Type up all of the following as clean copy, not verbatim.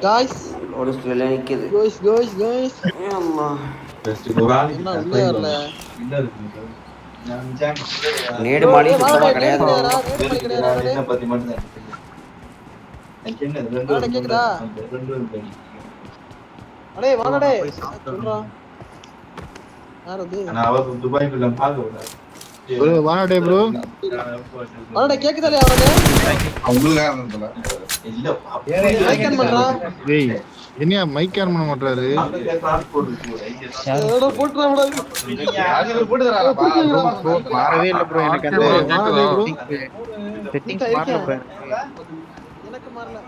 Guys ஒரு still நிக்குது. Guys அம்மா என்ன உள்ளே வரல. நேடு மாடி சுத்தமா கிடையாது. கேக்குதா? அடே வாடா சொல்றா. யார் அது? நான் துபாய்க்குள்ள பாக்க ப்ரோ வாடா ப்ரோ. வாடா கேக்குதா இல்லையா அவனே? அவங்களுக்கு ஆனந்தல. இல்ல மைக் ஆன் பண்றா. டேய் என்னையா மைக் ஆன் பண்ண மாட்டாரு? யாரோ போட்றா விடாது. யாரோ போடுறாரா பா. ப்ரோ மாறவே இல்ல ப்ரோ எனக்கு அந்த கேக்குதா ப்ரோ? செட்டிங்ஸ் மாறல ப்ரோ. எனக்கு மாறல.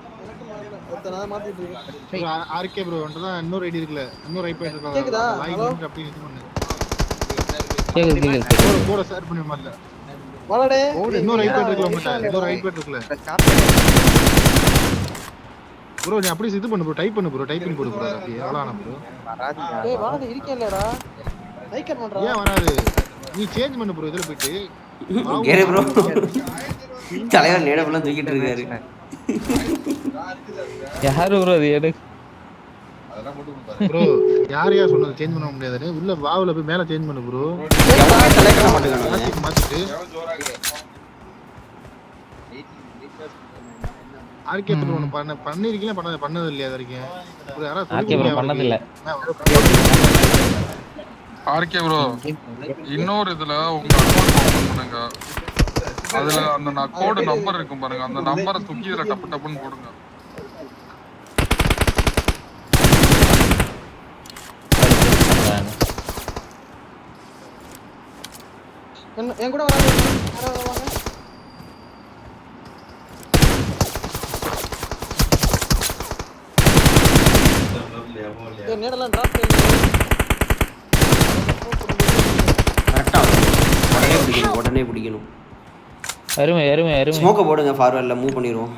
ஒருத்தன் நான் மாத்திட்டு இருக்கேன். ஆர்கே ப்ரோ வந்துதான் இன்னொரு ஐடி இருக்குல. இன்னொரு ஐபி இருக்குல. கேக்குதா? லைவ் வந்து அப்படியே இது பண்ணு. கேக்குது. கூட ஷேர் பண்ணி மாட்டல. வாடா இன்னொரு ஐபி இருக்குல உங்கட்ட. இன்னொரு ஐபி இருக்குல. ப்ரோ நீ அப்படியே இது பண்ணு ப்ரோ. டைப் பண்ணு ப்ரோ. டைப்பிங் போடு ப்ரோ. அப்படியே எவ்வளவு ப்ரோ. டேய் வாடா இருக்கேன்லடா. மைக் ஆன் பண்றா. ஏன் வராது? நீ சேஞ்ச் பண்ணு ப்ரோ. இதுல போய்ட்டு கேரு ப்ரோ. தலைவர் நேட ஃபுல்லா தூக்கிட்டு இருக்காரு. யாரு ப்ரோ அது எனக்கு ப்ரோ யாரையா சொன்னது சேஞ்ச் பண்ண முடியாதுன்னு? உள்ள வாவுல போய் மேல சேஞ்ச் பண்ணு ப்ரோ. எவனே செலக்ட் பண்ண மாட்டேங்கானே. மாத்திட்டு ஆர்கே ப்ரோ பண்ணிருக்கீங்களா பண்ணது இல்லையா இது வரைக்கும்? ப்ரோ யாரா ஆர்கே ப்ரோ பண்ணது இல்ல. ஆர்கே ப்ரோ இன்னொரு இதுல உங்க அக்கவுண்ட் ஓபன் பண்ணுங்க. அதுல அந்த கோட் நம்பர் இருக்கும் பாருங்க. அந்த நம்பரை தூக்கி இதுல டப்பு டப்புன்னு போடுங்க. என் கூட வராங்க. யாரோ வாங்க. நேடலாம் டிராப் பண்ணு. கரெக்டா உடனே பிடிக்கணும். அருமை ஸ்மோக்க போடுங்க. ஃபார்வர்ட்ல மூவ் பண்ணிடுவோம்.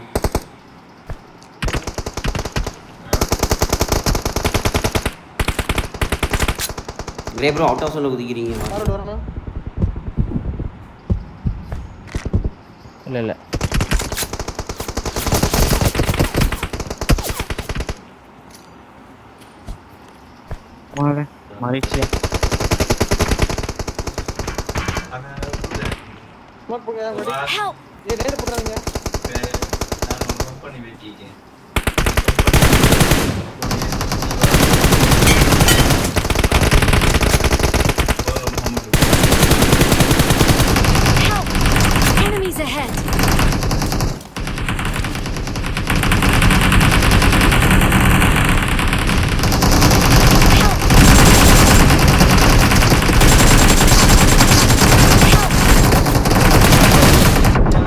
கிரே ப்ரோ அவுட் ஆஃப் ஜோன்ல குதிக்கிறீங்க. ஃபார்வர்ட் வரணும். இல்ல மாறிச்சு. ஸ்மோக் போங்க. ஏய் நேடு போடுறாங்க. நான் ரொம்ப பண்ணி வெட்டிட்டேன். Enemies ahead.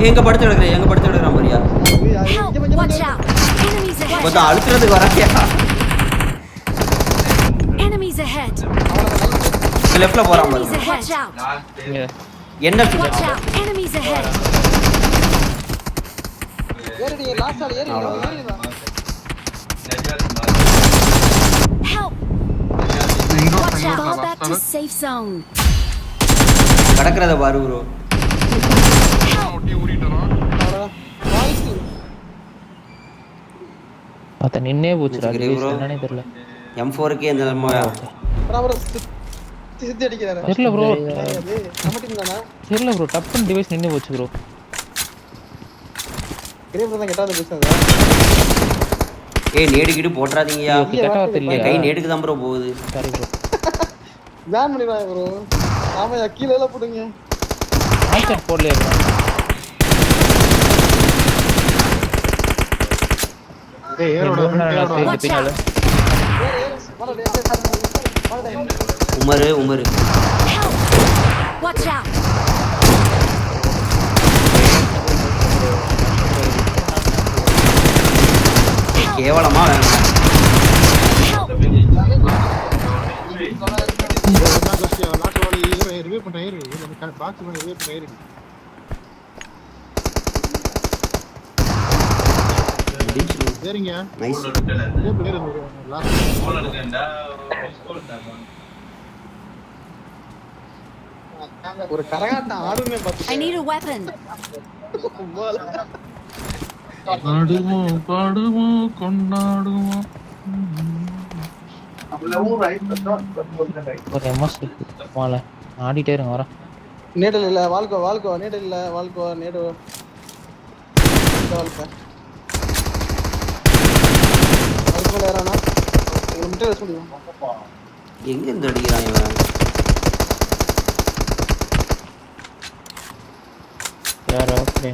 எங்க படுத்து கிடக்குறான் பாரியா. Watch out. Enemies ahead. கொஞ்சம் அழுத்துறதுக்கு வராட்டியா. Enemies ahead. லெஃப்ட்ல போறான் Enemies பாருங்க. ahead. Watch out. என்ன Watch out. Enemies ahead. ஏறிடி லாஸ்ட் ஆள் ஏறிடி. Help. Watch out. Fall back to safe zone. கடக்குறத பாரு ப்ரோ. ஒட்டி ஊறிட்டறா. வாய்ஸ் அத நின்னே போச்சுடா. என்னன்னே தெரியல. M4க்கு அந்த அப்புறம் சித்தி அடிக்கிறாரு. தெரியல ப்ரோ. நம்ம டீம் தானா? தெரியல ப்ரோ. டப்புன்னு டிவைஸ் நின்னு போச்சு ப்ரோ. கிரே ப்ரோ தான் கெட்டாத பேசுறதா. ஏய் நேடு கிடு போட்றாதீங்கயா. கெட்ட வார்த்தை இல்லையா? கை நேடுக்கு தான் ப்ரோ போகுது. Sorry bro. பேன் பண்ணிடுவாங்க ப்ரோ. ஆமா கீழ எல்லாம் போடுங்க. ஆன்சர் போடலையா ப்ரோ? ஏய் ஏரோட பின்னால உமரு Help. Watch out. கேவலமா வேணும். Help. லாஸ்ட் வாலி ரிவைவ் பண்றேன். ஏறு பாக்ஸ் பண்ணி ரிவைவ் பண்ண ஏறு. சரிங்க நைஸ். ஒரு கரகாட்டம் ஆடுமே பாத்து. I need a weapon. பாடுவோம் பாடுவோம் கொண்டாடுவோம். ஒரு எம்எஸ் மாலை ஆடிட்டே இருங்க வரேன். நேடல் இல்ல வாழ்க்கோ நேடல் இல்ல வாழ்க்கோ நேடு வாழ்க்கோ அதுக்கு மேல ஏறானா உங்களுக்கு மட்டும் ரெஸ்ட் முடியும். எங்க இருந்து அடிக்கிறான் இவன்? யாரோ ஓகே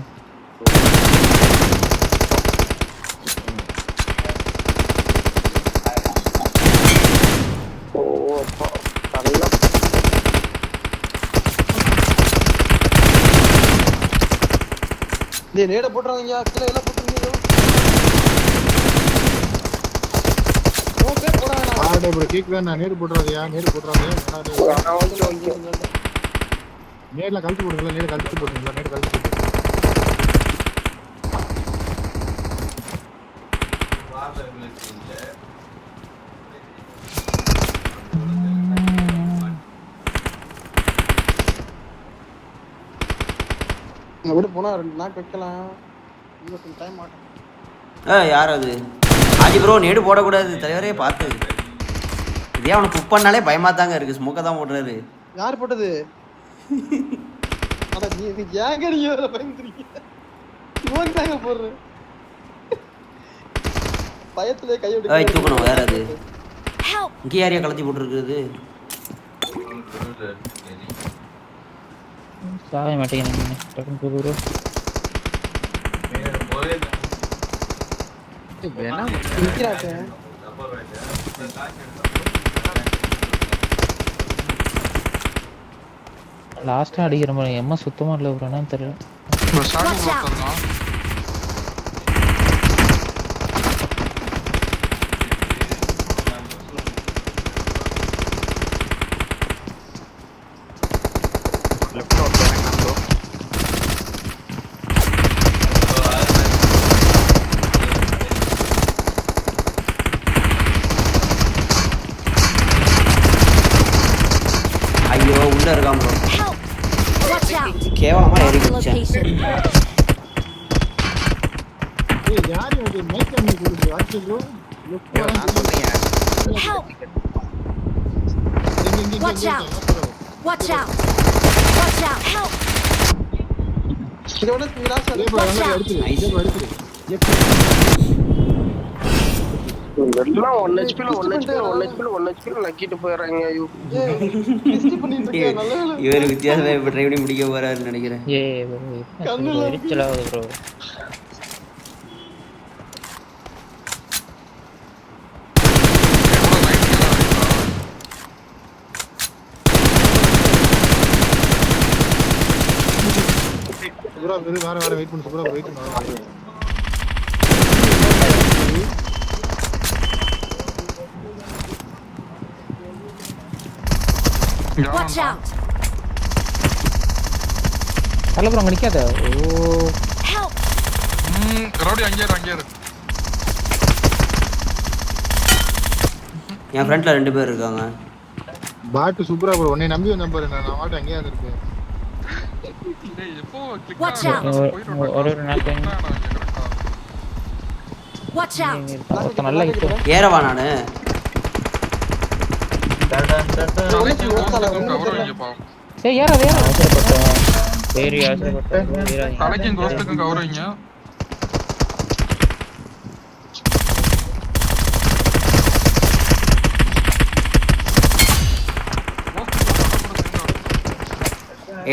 டேய் நேட போட்றாங்க கீழ எல்லாம் போட்றீங்க. ஓகே போறானா ஆடே ப்ரோ கேக்குறேன் நான் நேடு போடுறாதயா நேடு போடுறாதே நேர்ல கழட்டி போடுங்களா நேடு கழட்டி போடுங்களா நேடு கழட்டி போடுங்க. நான் விட போனா ரெண்டு நாக்கு வைக்கலாம். இன்னும் டைம் ஆகும். யார் அது? ஆஜி ப்ரோ நேடு போடக்கூடாது தலைவரே பார்த்து. இதே அவனை புக் பண்ணாலே பயமா தாங்க இருக்கு. ஸ்மோக்கை தான் போடுறாரு. யார் போட்டது? அட நீ ஏங்க நீ வேற பயந்துறீங்க. இவன் தாங்க போடுற. பயத்திலே கை விட்டு ஏய் தூக்கணும் வேற அது. Help! இங்க யாரையா கலத்தி போட்டுருக்குது? சாக மாட்டேங்கிறீங்க டக்குன்னு ப்ரோ. நிக்கிறாங்க. லாஸ்டா அடிக்கிற மாதிரி எம்எஸ் சுத்தமா இல்ல ப்ரோ என்னன்னு தெரியல. இப்போ ஷாடி ப்ளோ தரலாம். ஐயோ உள்ள இருக்கான் ப்ரோ. Help! Watch out! கேவலமா ஏறி Marked a குதிச்சேன். location. ஏய் யார் இது மைக் கம்மி கொடுத்து watch bro Help! Watch out! Watch out! Watch out! Help! இதோட லாஸ்ட் ஏய் ப்ரோ அங்க அடிச்சு Nice. ஏய் ப்ரோ அடிச்சு எல்லாம் 1 HP லக்கிட்டு போயிடுறாங்க. ஐயோ மிஸ்டி பண்ணிட்டு இருக்க நல்ல வேளை. இவர் வித்தியாசமா இப்ப ட்ரைவ் பண்ணி முடிக்க போறாருன்னு நினைக்கிறேன். ப்ரோ எரிச்சல் ஆகுது ப்ரோ. ப்ரோ வேற வெயிட் பண்ணு ப்ரோ வெயிட் பண்ணு. Watch out! அல்ல ப்ரோ அங்க நிக்காத. ஓ Help! ரவுடி அங்கே இரு. என் ஃப்ரெண்ட்ல 2 பேர் இருக்காங்க. பாட் சூப்பரா ப்ரோ உன்னை நம்பி வந்த நம்பர் நான் வாட் அங்கேயே இருக்கேன். டேய் எப்போ கிளிக் Watch out! ஒரு நாக்கு Watch out! நல்லா இப்போ ஏறவா நானு? ஏய் யாரா அவசரப்பட்டோம். சரி அவசரப்பட்டோம். தலைக்கும் கோஸ்ட்டுக்கும் கவரீங்க.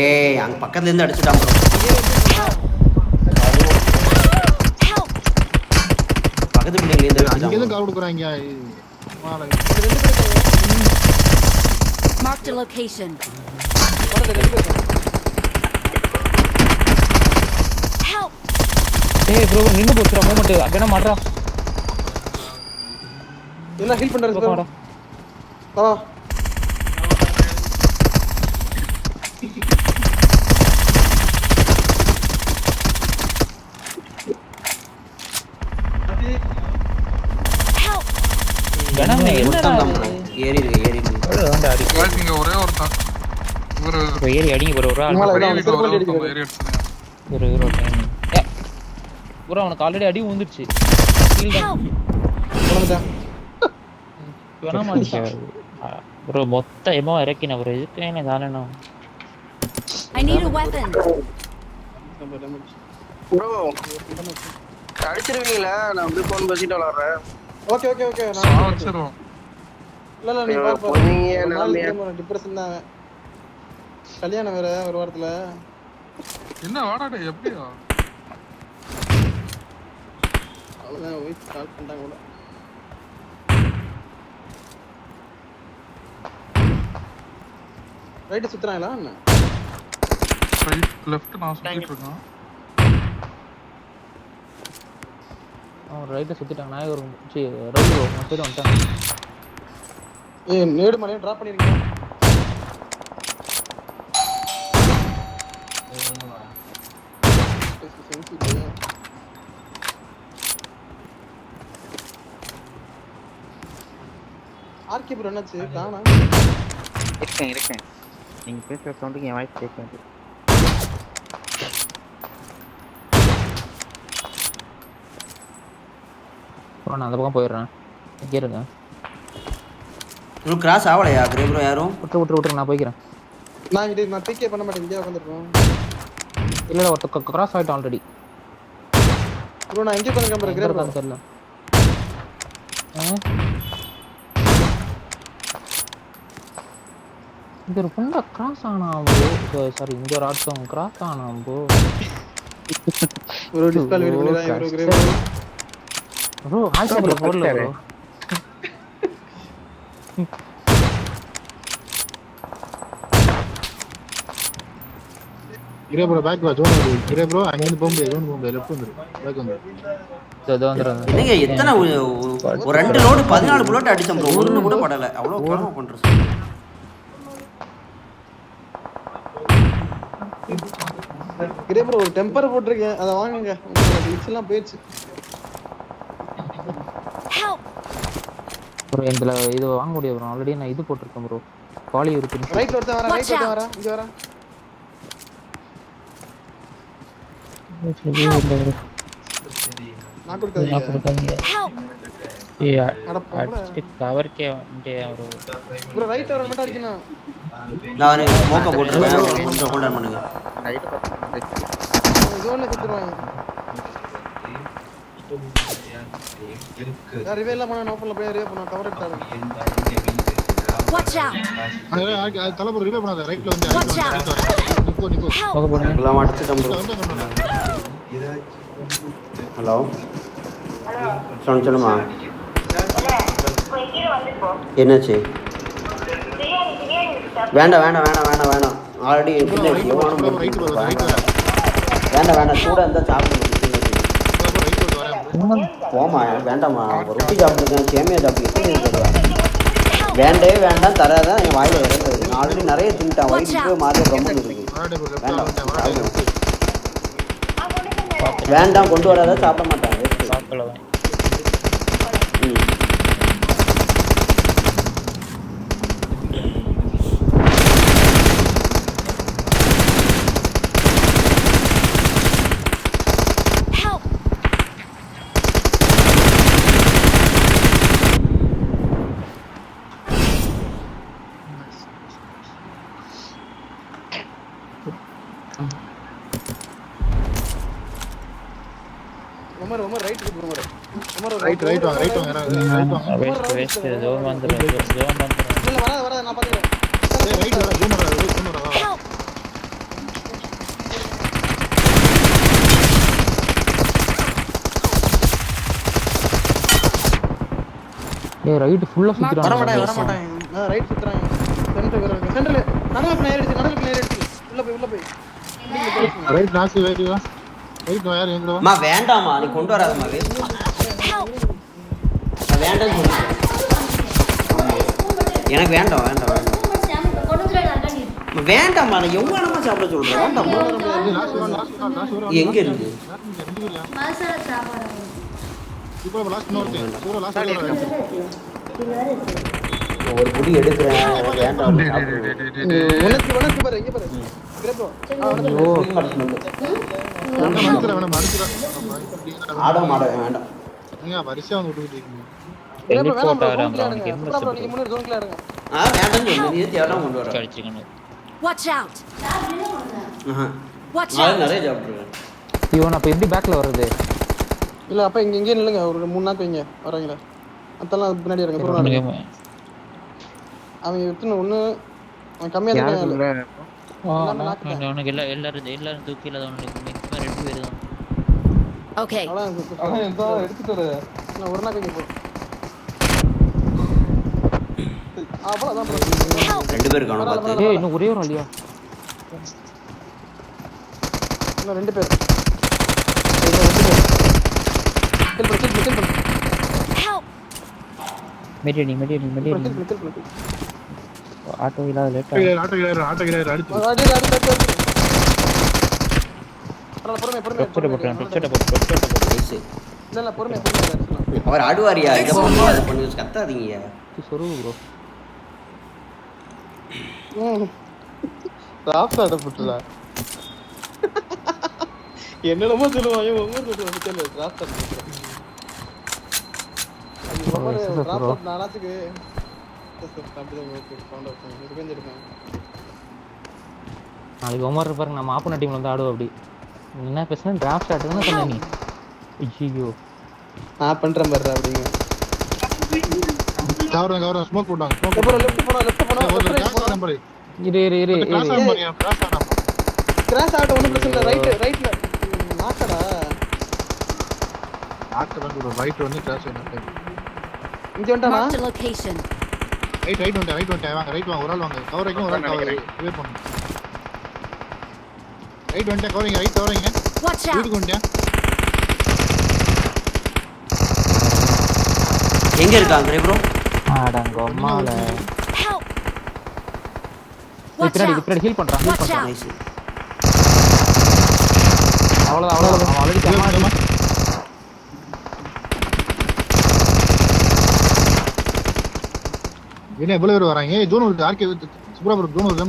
ஏய் அங்க பக்கத்துல இருந்து அடிச்சிட்டான் ப்ரோ. Help! பக்கத்து பில்டிங்ல இருந்து அங்க அடிச்சிட்டான். எதுக்கு கவர் கொடுக்குறாங்க? Marked a location. Help! ஏய் ப்ரோ நின்னு போச்சுடா மூமெண்ட். அப்படினா மாட்றா. என்ன ஹீல் பண்றது ப்ரோ? வா Help! கணமே ஒருத்தன் என்னடா தான் ப்ரோ. ஏறி இருக்கு. வேண்டா அடி. guys இங்க ஒரே ஒருத்தன். இவரு ப்ரோ ஏறி அடிங்க ப்ரோ ஒரு ஆள். நம்மள பெரிய அவன் வீட்டுல செருப்பு ஒரே அடிக்கிறாரு. ஒருத்தன் ஏறி அடிச்சாங்க. ஒரு ப்ரோ அவனுக்கு ஆல்ரெடி அடி விழுந்துருச்சு கீழ தான் உனக்குதான் வேணா மாட்டேன் ப்ரோ மொத்த எமோ இறக்கின ப்ரோ இதுக்கு என்ன காரணம் I need a weapon. Bro அடிச்சிருவீங்களா? நான் அப்படியே ஃபோன் பேசிட்டு விளாடுறேன். ஓகே ஓகே ஓகே சாவச்சிரும். இல்ல நீ பாரு பொண்ணுங்க டிப்ரஷன் தான் கல்யாணம் வேற ஒரு வாரத்துல என்ன வாடாடே எப்படியா அவ்வளவுதான் வெயிட் கால் பண்ணாங்க கூட ரைட் சுத்துறாங்களா என்ன ரைட் லெஃப்ட் நான் சுத்திட்டு இருக்கேன். அவன் ரைட்டை சுத்திட்டாங்க நான் ஒரு ரைட் ப்ரோ நான் போயிட்டு வந்துட்டேன் ஏய் நேடு மலையை டிராப் பண்ணிருக்கீங்க ஆர்கே ப்ரோ என்னாச்சு காணோம் இருக்கேன் நீங்க பேசுற சவுண்டுக்கு என் வாய்ஸ் கேட்க வேண்டியது நான் அந்த பக்கம் போயிடுறேன் இங்கே இருங்க இன்னும் கிராஸ் ஆகலையா கிரே ப்ரோ யாரும் விட்டுரு நான் போய்க்கிறேன் நான் பிகே பண்ண மாட்டேன் இங்கே உட்காந்துருக்கோம் இல்லை ஒருத்த கிராஸ் ஆகிட்டோம் ஆல்ரெடி ப்ரோ நான் எங்கே உட்காந்து கிளம்புறேன் கிரே ப்ரோ தெரியல இங்க ஒரு புண்டை கிராஸ் ஆனாம்போ சாரி இங்க ஒரு ஆட்டம் கிராஸ் ஆனாம்போ ப்ரோ டிஸ்கால் வீடியோ பண்ணிடுறேன் ப்ரோ கிரே ப்ரோ ஆல்ரெடி போடல ப்ரோ கிரே ப்ரோ பேக் வா ஜோன் வந்து கிரே ப்ரோ அங்க இருந்து போங்க ஜோன் போங்க லெஃப்ட் வந்து பேக் வந்து இதோ வந்துறாங்க நீங்க எத்தனை ஒரு ரெண்டு லோடு 14 புல்லட் அடிச்சோம் ப்ரோ ஒன்னு கூட படல அவ்வளவு கேவலமா பண்றீங்க கிரே ப்ரோ ஒரு டெம்பர் போட்டுருக்கேன் அத வாங்குங்க உங்களுக்கு கிளிச் எல்லாம் போயிடுச்சு ப்ரோ இதுல இது வாங்க முடியாது ப்ரோ ஆல்ரெடி நான் இது போட்டுருக்கேன் ப்ரோ பாலி இருக்கு ரைட்ல ஒருத்தன் வரா ரைட்ல வரா இங்க வரா நான் கொடுத்தது கவர் கே வந்து ப்ரோ ப்ரோ ரைட் வர மட்டும் அடிக்கணும் நான் மோக்க போட்டுருக்கேன் கொஞ்சம் ஹோல்ட் பண்ணுங்க ஜோன்ல குத்துறாங்க யார் ரிவே எல்லாம் பண்ண ஓபன்ல போய் ரிவே பண்ண கவர் எடுத்தாங்க Watch out. தல ப்ரோ ரிவே பண்ணாத ரைட்ல வந்து நிக்கோ போக போறேன் எல்லாம் அடிச்சிட்டோம் ப்ரோ ஹலோ சொல்லுமா என்னாச்சு வேண்டாம் ஆல்ரெடி வேண்டாம் சூடாக இருந்தால் சாப்பிடுங்க போமா வேண்டாம்மா ரொட்டி சாப்பிட்டுருக்கேன் சேமியா சாப்பிட்டு வேண்டவே வேண்டாம் தராதான் என் வாயில இறங்குது நான் ஆல்ரெடி நிறைய தின்ட்டேன் வயிற்றுக்கு மாறி ரொம்ப இருக்கு வேண்டாம் கொண்டு வராத சாப்பிட மாட்டாங்க உமர் ரைட் இருக்கு உமர் ரைட் வாங்க வெஸ்ட் ஜோன் வந்துரும் இல்ல வராத நான் பாத்துறேன் ரைட் வர ஜோன் வர ஏய் ரைட் ஃபுல்லா சுத்துறாங்க வர மாட்டாங்க நான் ரைட் சுத்துறாங்க சென்டர்ல நடுவுல எடுத்து உள்ள போய் ரைட் நாசி வேறியா ரைட் யார் எங்கடா அம்மா வேண்டாம்மா நீ கொண்டு வராதம்மா நான் வேண்டாம்னு சொல்றேன் எனக்கு வேண்டாம் வேண்டாம்மா நான் எவ்வளோ சாப்பிட சொல்றேன் வேண்டாம்மா எங்க இருக்கு இப்போ லாஸ்ட் நோட் சூரா லாஸ்ட் ஒரு புடி எடுக்கிறேன் வேண்டாம் டேய், டேய், டேய், டேய், டேய், டேய். உனக்கு பாரு இங்க பாரு கிரேப்ரோ ஆட மாட வேண்டாம். வரிசையா வந்து விட்டுக்கிட்டு இருக்கீங்க. எங்க வேணாம் போட்டா bro, ப்ரோ அவனுக்கு என்ன bro, நீங்க முன்னாடி ஜோன்ல இருங்க. வேண்டாம்னு சொல்லு, நீ தேவையான கொண்டு வர. அடிச்சுக்கணும். Watch out! ஆஹா. Watch நான் out! நிறைய சாப்பிட்டுருக்கேன். இவன் அப்ப எப்படி பேக்ல வர்றது? இல்ல அப்ப இங்க நில்லுங்க ஒரு 3 நாக்கு வைங்க வரீங்களா அதெல்லாம் பின்னாடி இருங்க bro நாடுங்க. அவன் எத்தனை ஒண்ணு அவன் கம்மியா தான் யாருக்குள்ள? அவனுக்கு எல்லாரும் தூக்கில தான் மேக்ஸிமம் 2 பேர் தான். Okay. அவன் எடுத்துட்டு வர நான் ஒரு நாக்கு வைங்க போ அவ்வளவுதான் bro. ரெண்டு பேர் காணோம் பார்த்து. ஏய் இன்னும் ஒரே ஒரு ஆளியா? இன்னும் 2 பேர் கில் பண்ணு Help! மெடியனி ஆட்டோ இல்லாத லேட்டா ஆட்டோ கிளியர் அடிச்சு அடி பொறுமை நைஸ். இல்ல பொறுமை அவர் ஆடுவாரியா? இதை பண்ணி அதை பண்ணி கத்தாதீங்க. சொருவு ப்ரோ. ராப்ஸ் ஆடப்பட்டதா என்னென்னமோ சொல்லுவாங்க ஒவ்வொரு சொல்லுவாங்க ராப்ஸ் ஆடப்பட்டதா அது ஒவ்வொரு ராப்ஸ் நாளாத்துக்கு நாளைக்கு ஒமர் இருப்பாருங்க, நம்ம ஆப்போன டீம்ல வந்து ஆடுவோம். அப்படி என்ன பேசுனா டிராஃப்ட் ஸ்டார்ட்னு சொன்ன நீ. ஐயோ நான் பண்றேன் பாரு அப்படிங்க கவர் ஸ்மோக் போட்டாங்க. அப்புறம் லெஃப்ட் போனா நம்பர் இரு கிராஸ் ஆன பாரியா கிராஸ் ஆன. கிராஸ் ஆட்ட ஒண்ணும் பிரச்சனை இல்ல ரைட்ல நாக்கடா ஆக்ட் வந்து ரைட் வந்து கிராஸ் ஆன. இங்க வந்துட்டானா Marked a location. ரைட் வந்து வாங்க ரைட் வாங்க ஒரு ஆள் வாங்க கவர் வைங்க ஒரு ஆள் கவர் வெயிட் பண்ணுங்க. ரைட் வந்து covering right covering Watch out! வீட்டுக்கு வந்துட்டேன். எங்க இருக்காங்க ப்ரோ? ஆடங்க அம்மால. Help! Watch out! பின்னாடி ஹீல் பண்றான். Watch out! நைஸ். அவ்வளவுதான் அவன் ஆல்ரெடி கம்மா. என்ன இவ்வளவு பேர் வராங்க? ஜோன் ஒரு ஆர்கே சூப்பரா ஜோன் ஒரு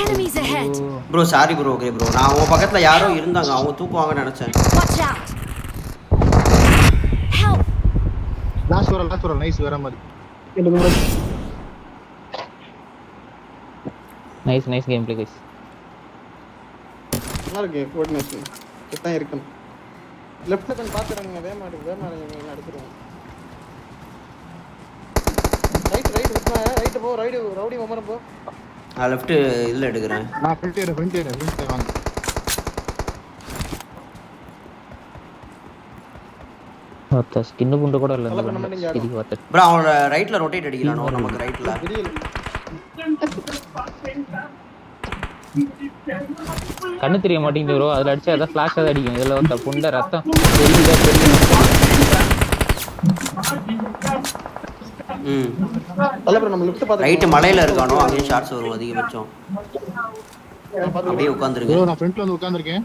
Enemies ahead! Bro sorry bro. Okay bro, நான் உங்க பக்கத்துல யாரோ இருந்தாங்க, அவங்க தூக்குவாங்கன்னு நினைச்சேன். Watch out! Help! லாஸ்ட் ஒரு நைஸ் வேற மாதிரி. Nice game play guys. நல்லா இருக்கு கோஆர்டினேஷன் கிட்ட இருக்கணும். லெஃப்ட்ல கொஞ்சம் பாத்துறங்க வேமா அடிச்சிருவாங்க. ரைட் விட்டா ரைட் போ ரவுடி மமரம் போ. நான் லெஃப்ட் இதுல எடுக்கிறேன். நான் ஃப்ரண்ட் வாங்க. அத்த ஸ்கின் புண்ட கூட இல்ல இந்த ப்ரோ அவனோட ரைட்ல ரொட்டேட் அடிக்கலாம் நமக்கு ரைட்ல. கண்ணு தெரிய மாட்டேங்குது ப்ரோ. அதுல அடிச்சா ஏதாவது ஃபிளாஷ் ஆத அடிக்கும். இதுல வந்து புண்ட ரத்தம் நம்ம லெஃப்ட் பாத்து ரைட் மலையில இருக்கானோ அங்கேயும் ஷாட்ஸ் வரும் அதிகபட்சம். அப்படியே உட்கார்ந்துருங்க. ப்ரோ நான் ஃப்ரண்ட்ல வந்து உட்கார்ந்திருக்கேன்.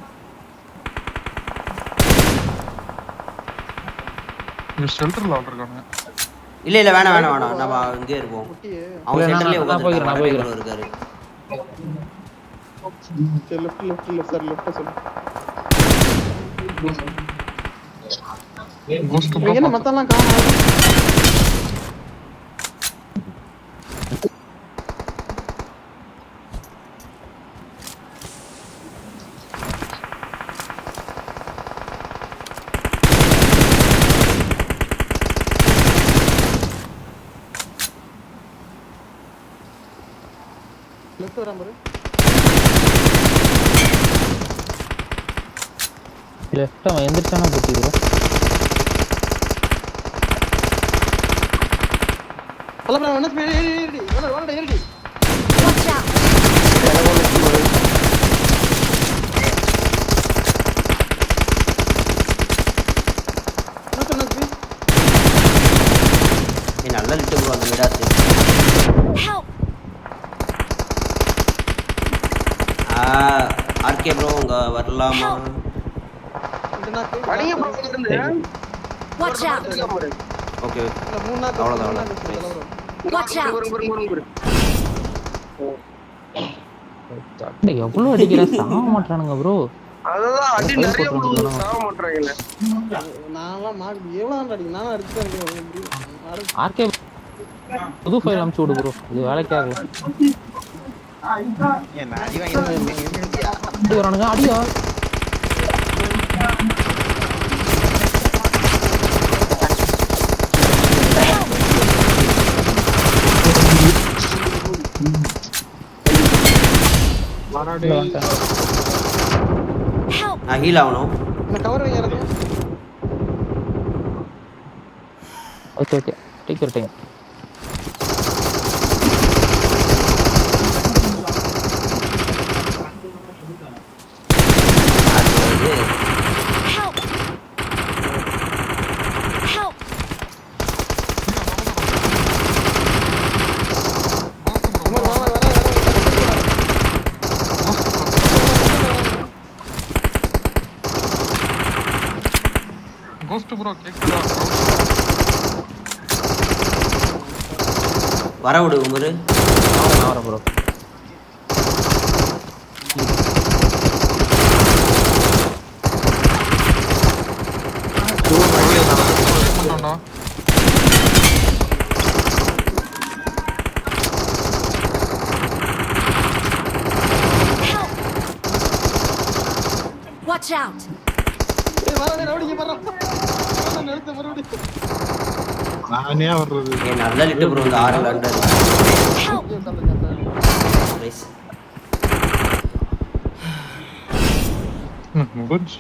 இந்த ஷெல்டர்ல ஆல்ரெடி இல்ல வேணாம் நம்ம இங்கே இருப்போம். அவங்க சென்டர்லயே உட்கார்ந்திருக்காங்க. இருக்காரு left sir left sir ghost என்ன மத்தெல்லாம் காணோம். லெஃப்ட் வராம பாரு. லெஃப்ட் அவன் எந்திரிச்சானா போட்டி ப்ரோ. அல்ல ப்ரோ என்ன ஸ்பீட் ஏறி வாடா ஏறி. Watch out! நல்ல லிட்டு ப்ரோ அந்த விடாது. Help! ஆர்கே ப்ரோ உங்க வரலாமா? அடிங்க ப்ரோ இருந்து. Watch out! ஓகே இல்ல மூணு நாள் அவ்வளவுதான். Watch out! டேய் எவ்வளவு அடிக்கிறா சாவ மாட்டானுங்க ப்ரோ. அதுதான் அடி நிறைய சாவ மாட்டறாங்கல. நான்லாம் மார்க் எவ்வளவு அடிக்கு நானும் அடிச்சு இருக்கேன். ஆர்கே புது ஃபைல் அனுப்பிச்சு விடு ப்ரோ. இது வேலைக்கு ஆகல. ஏன் அடி வாங்கி வரானுங்க அடியா. நான் ஹீல் ஆகணும். என்ன கவர் வைங்க இருக்கு. Okay okay take your time. Help! Help! Ghost bro கேக்குதா? வர விடு உமரு. நான் வரேன் ப்ரோ. பண்ணடா. Help! Watch out! ஏய் வரடா ரவுடிங்க வர்றா. நான் நிறுத்து மறுபடியும். நானே வர்றது. நல்ல லிட்டு ப்ரோ இந்த 6 லண்டர். Help! நைஸ். முடிஞ்சு.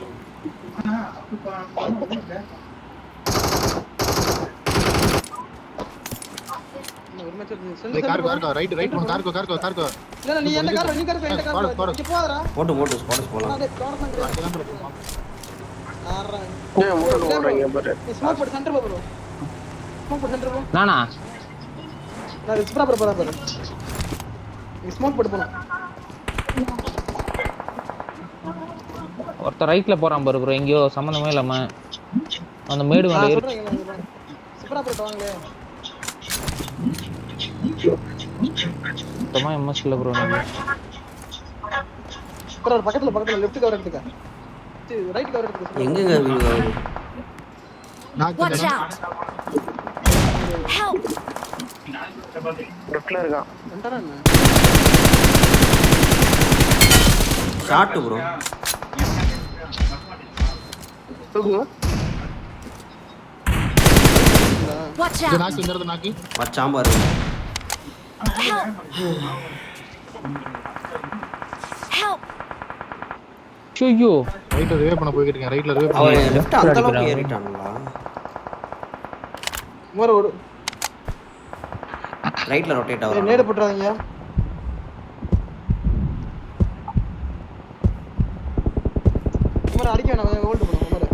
ஒரு மேட்ச் டேய் கார் ரைட் ஒன் கார் கோ. இல்ல நீ என்ன கார் இந்த கார் இங்க போடா. போட்டு ஸ்பாட்ஸ் போலாம். டேய் கார் தான் ஆறா. ஏய் மூட்டல ஓடுறீங்க பாரு. ஸ்மோக் போடு சென்டர் போ ப்ரோ. ஸ்மோக் போடு சென்டர் போ. நானா நான் ஸ்ப்ரா பாரு. நீ ஸ்மோக் போடு போலாம். ஒருத்தர் ரைட்ல போறான் பாரு ப்ரோ. எங்கயோ சம்பந்தமே இல்லாம அந்த மேடு மேல ஏறி ஸ்ப்ரா போடு வாங்களே. சுத்தமா எம்எஸ் இல்ல ப்ரோ. ப்ரோ பக்கத்துல லெஃப்ட் கவர் எடுத்துக்க. ரைட் கவர் எடுத்துக்க. எங்கங்க வீடு வரும்? Watch out! Help! லெஃப்ட்ல இருக்கான். சென்டரா என்ன? Shot bro. தூக்குங்க. Watch இது out! நாக்கி இந்த இடத்துல நாக்கி. வச்சாம் பாரு. Help! Help! ஐயோ ரைட்ல ரிவே பண்ண போயிட்டு இருக்கேன். ரைட்ல ரிவே அவன் பண்ண. லெஃப்ட் அந்த அளவுக்கு ஏறிட்டானுங்களா? ஒரு ரைட்ல ரொட்டேட் நேடு ஆகுறான். போட்றாதீங்க. அடிக்க வேணாம் ஹோல்ட் பண்ணுங்க உமர்.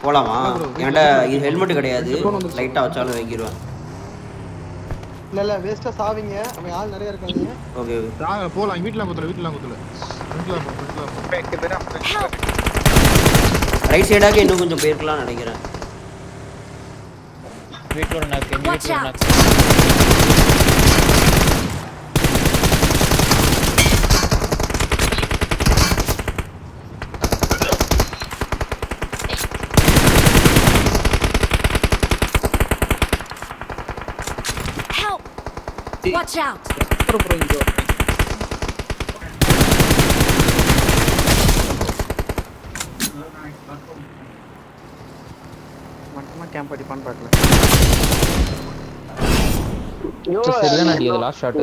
போலாமா? ஏன்டா இது ஹெல்மெட் கிடையாது. லைட்டா வச்சாலும் வைக்கிடுவேன். இல்ல வேஸ்டா சாவீங்க. அவன் ஆள் நிறைய இருக்காங்க. ஓகே போலாம் வீட்ல குத்துல. ஃப்ரண்ட்ல Help! ரைட் சைடாக இன்னும் கொஞ்சம் போயிருக்கலாம்னு நினைக்கிறேன். வீட்டோட நாக்கு Watch வீட்டோட out! நாக்கு. Help! Watch out! மட்டமா கேம்ப் அடிப்பான்னு பார்க்கல. சரியான அடி அது லாஸ்ட் ஷாட்.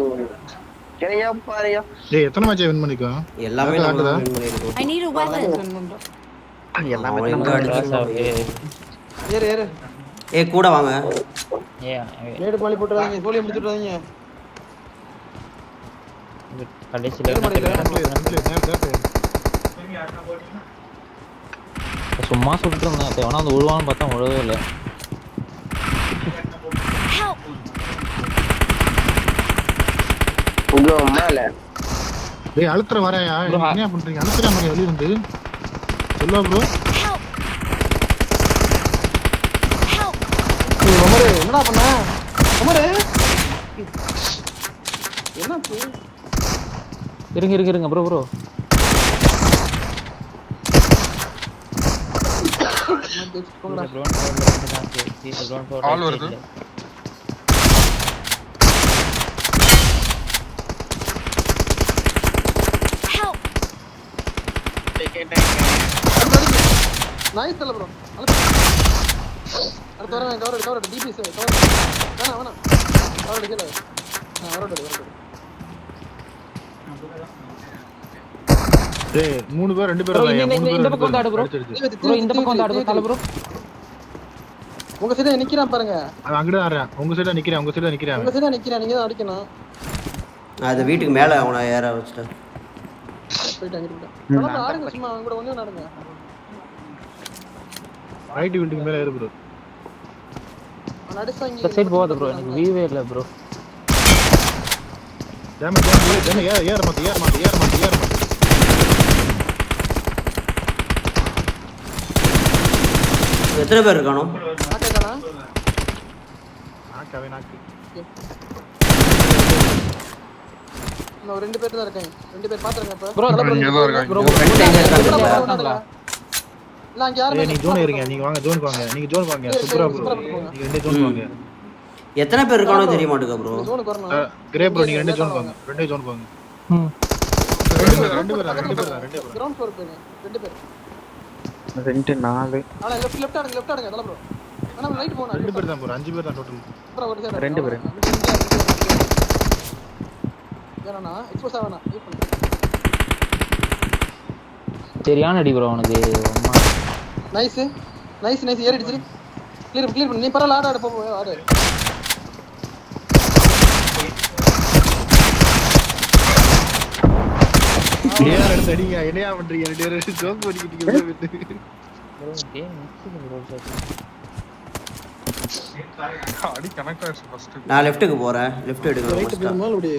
சரியா பாருயா. டேய் எத்தனை மேட்ச் வின் பண்ணிருக்கோம்? எல்லாமே நல்லா நம்ம தான் ஆடுதா? win பண்ணிருக்கோம். I need a weapon. எல்லாமே அவன் எங்க நம்ம அடிச்சு ஏறு ஏறு ஏய் கூட வாங்க. நேடு பாலி போட்டுறாதீங்க, கோலியை முடிச்சுட்றாதீங்க. கடைசியில் சும்மா சுட்டு இருந்தேன் அப்போ வேணா வந்து விழுவான்னு பார்த்தா விழவே இல்லை. Help! ப்ரோ மேல டேய் அழுத்துற வரையா? என்ன பண்றீங்க? அழுத்துற மாதிரி வெளிய இருந்து சொல்லுவா ப்ரோ. Help! Help! உமரு என்னடா பண்ண? உமரு என்னாச்சு? இருங்க ப்ரோ ஆள் வருது. Help! நாய் தள்ள ப்ரோ. அடுத்து வரேன். கவர் டிபி சார் கவர். வேணாம் கவர் அடிக்கல. வரடு. டேய் 3 பேர் 2 பேர் ப்ரோ இல்லையா? 3 இந்த பேர் பக்கம் வந்து ஆடு ப்ரோ. ப்ரோ இந்த பக்கம் வந்து ஆடு தல ப்ரோ. உங்க சைடுல நிக்கிறான் பாருங்க. அவன் அங்கட ஆடுறான். உங்க சைடுல நிக்கிறான். உங்க சைடுல நிக்கிறான், நீங்க தான் அடிக்கணும். அது வீட்டுக்கு மேல அவனை ஏற வச்சிட்டேன். போயிட்டு அங்க ஆடுங்க, சும்மா அவங்க கூட ஒண்ணே ஆடுங்க. ரைட் பில்டிங் மேல ஏறு ப்ரோ. அவன் அடிச்சா இங்க இந்த சைடு போகாத ப்ரோ, எனக்கு வியூவே இல்ல ப்ரோ. டேமேஜ் ஏற மாட்டே. எத்தனை பேர் இருக்கானோ? ஆட்டேதானா? நாக்கு. இன்னும் 2 பேர் தான் இருக்காங்க. 2 பேர் பாத்துறங்க இப்ப. ப்ரோ இங்க தான் இருக்காங்க. ப்ரோ ஃப்ரெண்ட் எங்க இருக்காங்க? இல்ல அங்க யாரும் நீ ஜோன் ஏறிங்க. நீங்க வாங்க ஜோனுக்கு வாங்க. நீங்க ஜோனுக்கு வாங்க. சூப்பரா ப்ரோ. நீங்க 2 ஜோனுக்கு வாங்க. எத்தனை பேர் இருக்கானோ தெரிய மாட்டேங்குது ப்ரோ. ஜோனுக்கு வரணும். கிரே ப்ரோ நீங்க 2 ஜோனுக்கு வாங்க. 2 ஜோனுக்கு வாங்க. ம் 2 பேர் தான். கிரவுண்ட் ஃப்ளோர் போங்க. 2 பேர். 2 4 ஆனா லெஃப்ட் ஆடுங்க தல ப்ரோ. ஆனா ரைட் போனா 2 பேர் தான் ப்ரோ. 5 பேர் தான் டோட்டல். ப்ரோ ஒரு சைடு 2 பேர். ஏன்னா எக்ஸ்போஸ் ஆவனா வெயிட் பண்ணு. சரியான அடி ப்ரோ அவனுக்கு. அம்மா நைஸ் ஏறிடுச்சு. கிளியர் பண்ணு. நீ பரவாயில்ல ஆடு போ ஆடு. ஏன் ரெண்டு அடிங்க? என்னையா பண்றீங்க? 2 பேரும் ஜோக் பண்ணிக்கிட்டீங்க ப்ரோ. ப்ரோ கேம் முடிச்சுங்க ப்ரோ சார். அடி கனெக்ட் ஆயிடுச்சு ஃபர்ஸ்ட். நான் லெஃப்ட்டுக்கு போறேன். லெஃப்ட் எடுக்கணும் ரைட் ஃபர்ஸ்ட். போகும்போது அப்படி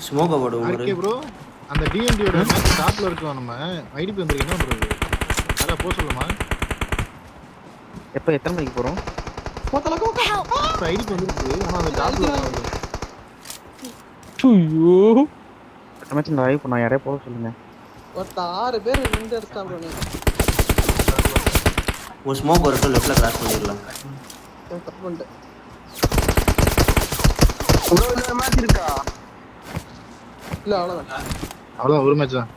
ஸ்மோக்க போடுவோம் ஒரு. Okay bro. அந்த டிஎன்டியோட மேட்ச் டாப்ல இருக்கோம் நம்ம. ஐடிபி வந்திருக்கு என்ன ப்ரோ? அத போ சொல்லுமா. எப்ப எத்தனை மணிக்கு போறோம்? போத்தலக்கு ஐடிபி வந்திருக்கு. ஆனா அந்த டாப்ல இருக்கோம். ஐயோ எத்தனை மேட்ச் லைவ் பண்ணா யாரே போக சொல்லுங்க. ஒருத்த 6 பேர் நின்று அடிச்சான் ப்ரோ. நீ ஒரு ஸ்மோக் வரட்டும், லெஃப்ட்ல கிராஸ் பண்ணிடலாம். தப்பு பண்ணிட்டேன். ப்ரோ இந்த மேட்ச் இருக்கா? இல்ல அவ்வளவுதான். அவ்வளவுதான் ஒரு மேட்ச் தான்.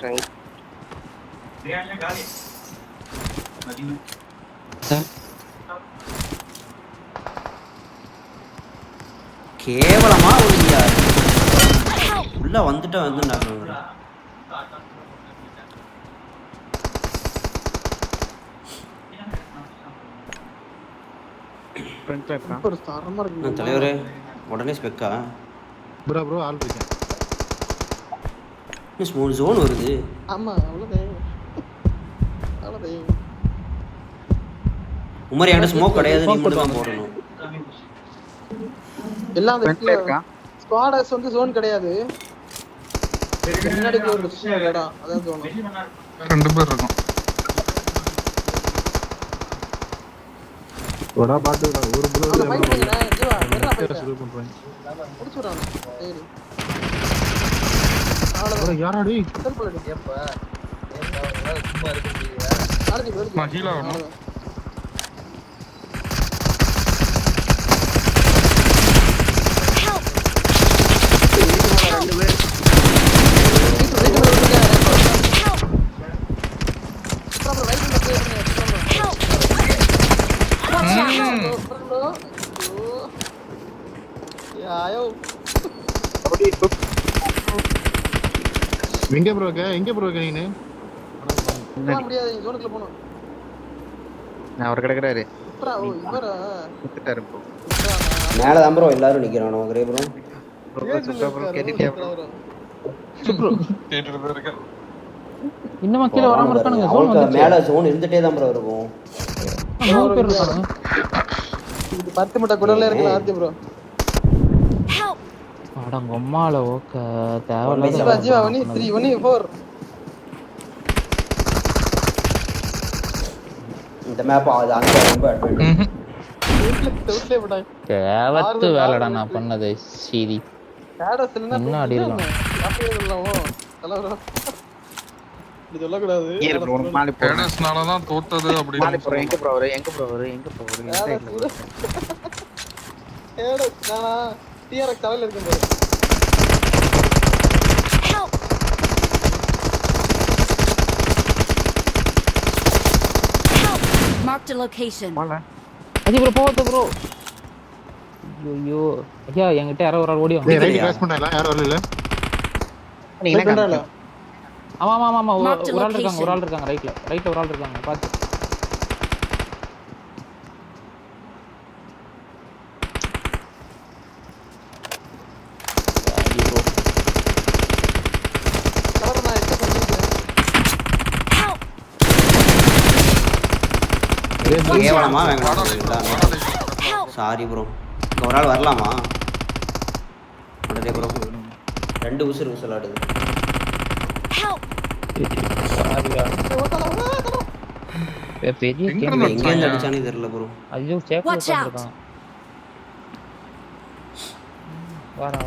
சரி. கேவலமா ஒளியா உள்ள வந்துட்டு வந்துட்டாங்க. ஃப்ரெண்ட்ல இருக்கா? ஒரு தரமா இருக்கு. தலைவரே உடனே ஸ்பெக்கா ப்ரோ ஆல் இருக்கேன். ஸ்மோல் ஜோன் வருது. ஆமா அவ்வளவுதான். உமர் என்கிட்ட ஸ்மோக் கிடையாது, நீ மட்டும் தான் போடணும். எல்லாம் ஃப்ரெண்ட்ல இருக்கா? ஸ்குவாடர்ஸ் வந்து ஜோன் கிடையாது. முன்னாடி ஒரு சின்ன இடம் அதான் ஜோன். 2 பேர் இருக்கும். ஒடா பாத்து ஒரு ப்ரோ அந்த ஃபைட் பண்ணா ஜீவா என்ன ஃபைட் சுரு பண்றாங்க. முடிச்சுறான். சரி ப்ரோ யாரடி? செல் பண்ணு. ஏப்பா சும்மா இருக்கீங்க. நாளைக்கு வருது. நான் ஹீல் ஆகணும். ஐயோ எங்க ப்ரோ இருக்க நீங்க போக முடியாது ஜோனுக்குள்ள போணும் நான் அவர் கிடக்குறாரு இப்ரா ஓ இவரா குத்துட்டாரு ப்ரோ மேல தான் ப்ரோ எல்லாரும் நிக்கிறானோ கிரே ப்ரோ ப்ரோ கேட்டியா ப்ரோ கேட்டுட்டு இருக்கேன். இன்னும் கீழே வராம இருக்கானுங்க ஜோன் அவனுக்கு வந்துச்சு மேல ஜோன் இருந்துட்டே தான் ப்ரோ இருக்கும் 3 பேர் இருக்கானுங்க இது 10 மட்ட குடல்ல இருக்கு ஆர்த்தி ப்ரோ Help! அடங்க அம்மால ஓக்க ஜீவா ஜீவா தேவையில்லாத 1 3 1 4 இந்த மேப் அது அந்த ரொம்ப அட்வான்டேஜ் டவுட்லே போடா தேவத்து வேலைடா நான் பண்ணது சீதி ஸ்டேட்டஸ் இல்லனா என்ன அடி இருக்கான் அப்படியே இல்லவோ ஹலோ இது சொல்ல கூடாது ஏறு ப்ரோ மாலி போ டேனஸ்னால தான் தோத்தது மாலி அப்படின்னு ப்ரோ எங்க ப்ரோ வர எங்க ப்ரோ வர இந்த சைடுல ஏடா நானா டிஆர்எக்ஸ் தலையில இருக்கேன் பாரு Help! Help! Marked a location. மாலா அஜி ப்ரோ போவத ப்ரோ ஐயோ ஐயா என்கிட்ட யாரோ ஒரு ஆள் ஓடி டேய் ரைட் கிராஸ் பண்ணல யாரும் வரல நீங்க என்ன பண்றால ஆமா ஆமா ஆமா Marked ஒரு ஆள் location. இருக்காங்க ரைட்ல ஒரு ஆள் இருக்காங்க பாத்து கலர் நான் எக்ஸ்பெக்ட் பண்ணிட்டேன் Help! கேவலமா வாடா வேண்டாம் Help! சாரி ப்ரோ இங்க ஒரு ஆள் வரலாமா உடனே ப்ரோ 2 உசுல் ஆடுது Help! பெரிய எங்க கேம் இருந்து எங்க இருந்து அடிச்சானே தெரியல ப்ரோ ஐயோ சேஃப் Watch out. இருக்கான் வாடா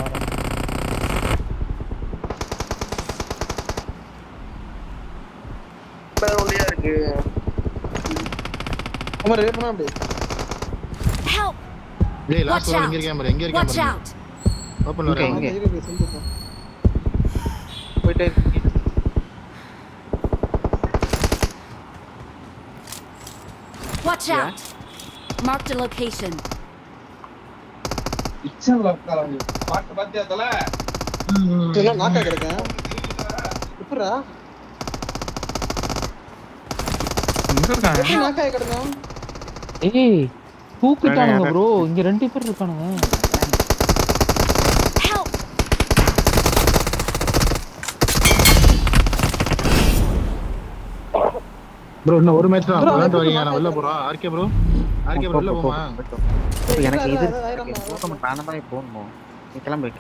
உள்ளே இருக்கு அமர் ரே பண்ணா அப்படியே Help! டேய் லாஸ்ட் Watch ஒரு out. எங்க இருக்கேன் Watch பாரு out! ஓபன்ல வரேன் இங்க. இருக்கு செஞ்சு போயிட்டே Watch out! Marked a location. பாட்டு பாத்தியா தல இதெல்லாம் நாக்கா கிடக்கேன் எப்பரா எங்க இருக்காங்க எப்படி நாக்கா கிடக்கேன் ஏய் தூக்கிட்டானுங்க ப்ரோ இங்க 2 பேர் இருக்கானுங்க Help! ப்ரோ இன்னும் ஒரு மேட்ச் தான் விளையாண்டு வரீங்க நான் வெளில போறோம் ஆர்கே ப்ரோ வெளில போமா எனக்கு இது போக மாட்டேன் அந்த மாதிரி போகணும் நீ கிளம்பு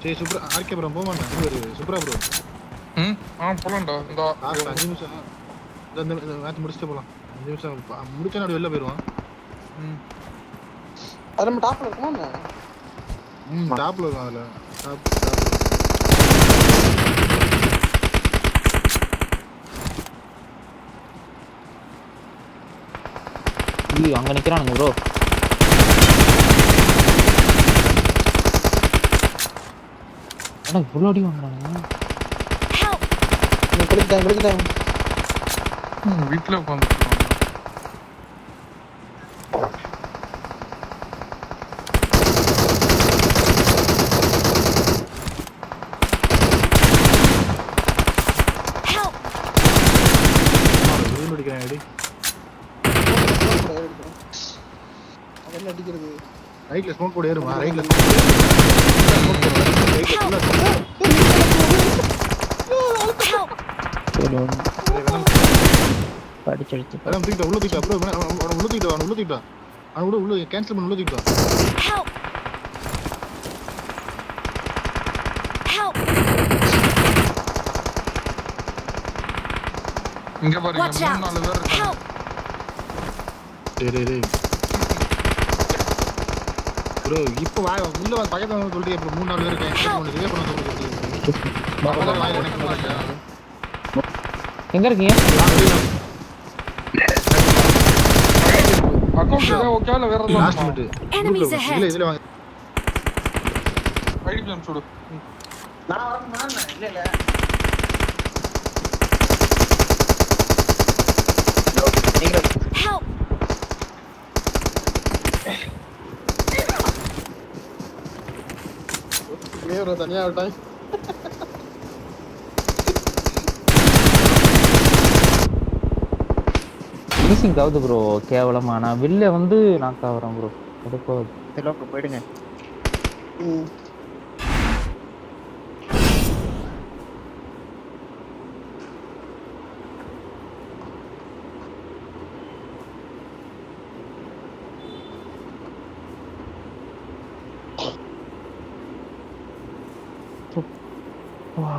சரி சூப்பரா ஆர்கே ப்ரோ போக மாட்டேன் இவரு சூப்பரா ப்ரோ போலாம்டா இந்த லாஸ்ட் 5 நிமிஷம் இந்த மேட்ச் முடிச்சிட்டு போலாம் 5 நிமிஷம் முடிச்சா நான் வெளில போயிடுவான் அது நம்ம டாப்ல இருக்குமா என்ன டாப்ல இருக்கும் அதுல டாப் ஐயோ அங்க நிக்கிறானுங்க ப்ரோ அட இவ்வளோ அடி வாங்குறானுங்க Help! நீ குளிச்சிட்டேன் வீட்டுல உட்காந்துருக்காங்க Help! விழுந்து அடிக்கிறேன் அடி அதெல்லாம் அடிக்கிறது ரைட்ல ஸ்மோக் போடு ஏறுமா ரைட்ல Help! படிச்சடிச்சு மேடம் தூக்கிட்டா உள்ள தூக்கிட்டா ப்ரோ அவன உள்ள தூக்கிட்டா அவன உள்ள கேன்சல் பண்ணி உள்ள தூக்கிட்டா Help! Help! இங்க பாருங்க Watch 3-4 out! பேர் இருக்காங்க Help! டேய் ப்ரோ இப்போ வா உள்ள வா பக்கத்துல வந்து சொல்றீங்க ப்ரோ 3-4 பேர் கேன்சல் பண்ணி ரிவே பண்ண சொல்றீங்க அவங்கள வாயில நினைக்கிறாங்க எங்க இருக்கீங்க அக்கௌண்ட் இதே ஓகே இல்ல வேற லாஸ்ட் ஏதாவது மினிட் Enemies ahead! இதுல வாங்க ஐடி பிளான் சுடு நான் வரணுமா இல்ல Help! என்னையே ஒரு தனியா விட்டாங்க. ஃபினிஷிங் ஆகுது ப்ரோ கேவலமா. நான் வெளில வந்து நாக் ஆகுறேன் ப்ரோ. கடுப்பாகுது. சரி ஓகே போயிடுங்க. ம். வா